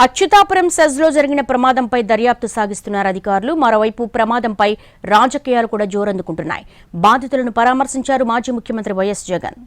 అచ్యుతాపురం సెజ్లో జరిగిన ప్రమాదంపై దర్యాప్తు సాగిస్తున్నారు అధికారులు. మరోవైపు ప్రమాదంపై రాజకీయాలు కూడా జోరందుకుంటున్నాయి. బాధితులను పరామర్శించారు మాజీ ముఖ్యమంత్రి వైఎస్ జగన్.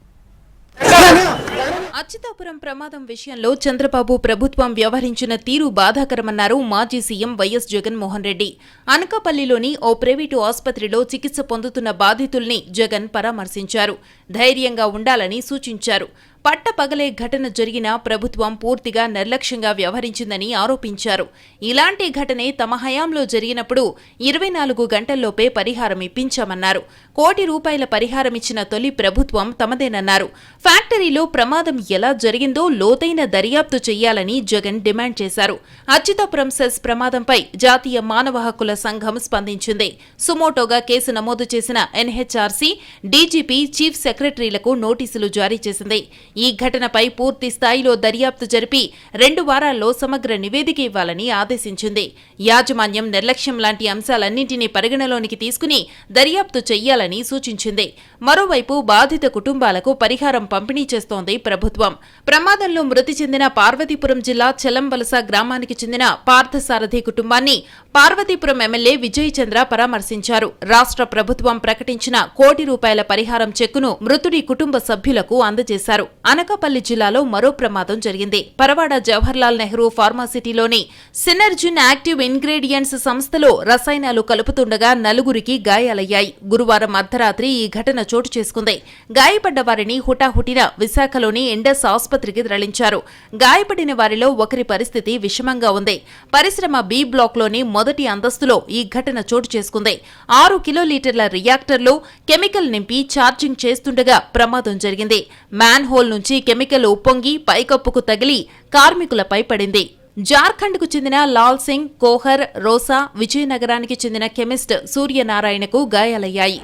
అచ్యుతాపురం ప్రమాదం విషయంలో చంద్రబాబు ప్రభుత్వం వ్యవహరించిన తీరు బాధాకరమన్నారు మాజీ సీఎం వైఎస్ జగన్మోహన్ రెడ్డి. అనకాపల్లిలోని ఓ ప్రైవేటు ఆసుపత్రిలో చికిత్స పొందుతున్న బాధితుల్ని జగన్ పరామర్శించారు. ధైర్యంగా ఉండాలని సూచించారు. పట్టపగలే ఘటన జరిగినా ప్రభుత్వం పూర్తిగా నిర్లక్ష్యంగా వ్యవహరించిందని ఆరోపించారు. ఇలాంటి ఘటనే తమ హయాంలో జరిగినప్పుడు 24 గంటల్లోపే పరిహారం ఇప్పించామన్నారు. ₹1 కోటి పరిహారమిచ్చిన తొలి ప్రభుత్వం తమదేనన్నారు. ఫ్యాక్టరీలో ప్రమాదం ఎలా జరిగిందో లోతైన దర్యాప్తు చేయాలని జగన్ డిమాండ్ చేశారు. అచ్యుతాపురం సెస్ ప్రమాదంపై జాతీయ మానవ హక్కుల సంఘం స్పందించింది. సుమోటోగా కేసు నమోదు చేసిన ఎన్హెచ్ఆర్సీ, డీజీపీ, చీఫ్ సెక్రటరీలకు నోటీసులు జారీ చేసింది. ఈ ఘటనపై పూర్తి స్థాయిలో దర్యాప్తు జరిపి 2 వారాల్లో సమగ్ర నివేదిక ఇవ్వాలని ఆదేశించింది. యాజమాన్యం నిర్లక్ష్యం లాంటి అంశాలన్నింటినీ పరిగణలోనికి తీసుకుని దర్యాప్తు చెయ్యాలని సూచించింది. మరోవైపు బాధిత కుటుంబాలకు పరిహారం పంపిణీ చేస్తోంది ప్రభుత్వం. ప్రమాదంలో మృతి చెందిన పార్వతీపురం జిల్లా చెలంవలస గ్రామానికి చెందిన పార్థసారథి కుటుంబాన్ని పార్వతీపురం ఎమ్మెల్యే విజయ్ చంద్ర పరామర్శించారు. రాష్ట్ర ప్రభుత్వం ప్రకటించిన ₹1 కోటి పరిహారం చెక్కును మృతుడి కుటుంబ సభ్యులకు అందజేశారు. అనకాపల్లి జిల్లాలో మరో ప్రమాదం జరిగింది. పరవాడ జవహర్లాల్ నెహ్రూ ఫార్మాసిటీలోని సినర్జిన్ యాక్టివ్ ఇంగ్రీడియంట్స్ సంస్థలో రసాయనాలు కలుపుతుండగా 4గురికి గాయాలయ్యాయి. గురువారం అర్ధరాత్రి ఈ ఘటన చోటు చేసుకుంది. గాయపడ్డ వారిని హుటాహుటిన విశాఖలోని ఇండస్ ఆసుపత్రికి తరలించారు. గాయపడిన వారిలో ఒకరి పరిస్థితి విషమంగా ఉంది. పరిశ్రమ బి బ్లాక్లోని మొదటి అంతస్తులో ఈ ఘటన చోటు చేసుకుంది. 6 కిలోలీటర్ల రియాక్టర్లో కెమికల్ నింపి ఛార్జింగ్ చేస్తుండగా ప్రమాదం జరిగింది. మ్యాన్ హోల్ నుంచి కెమికల్ ఉప్పొంగి పైకప్పుకు తగిలి కార్మికులపై పడింది. జార్ఖండ్కు చెందిన లాల్ సింగ్, కోహర్, రోసా, విజయనగరానికి చెందిన కెమిస్ట్ సూర్యనారాయణకు గాయాలయ్యాయి.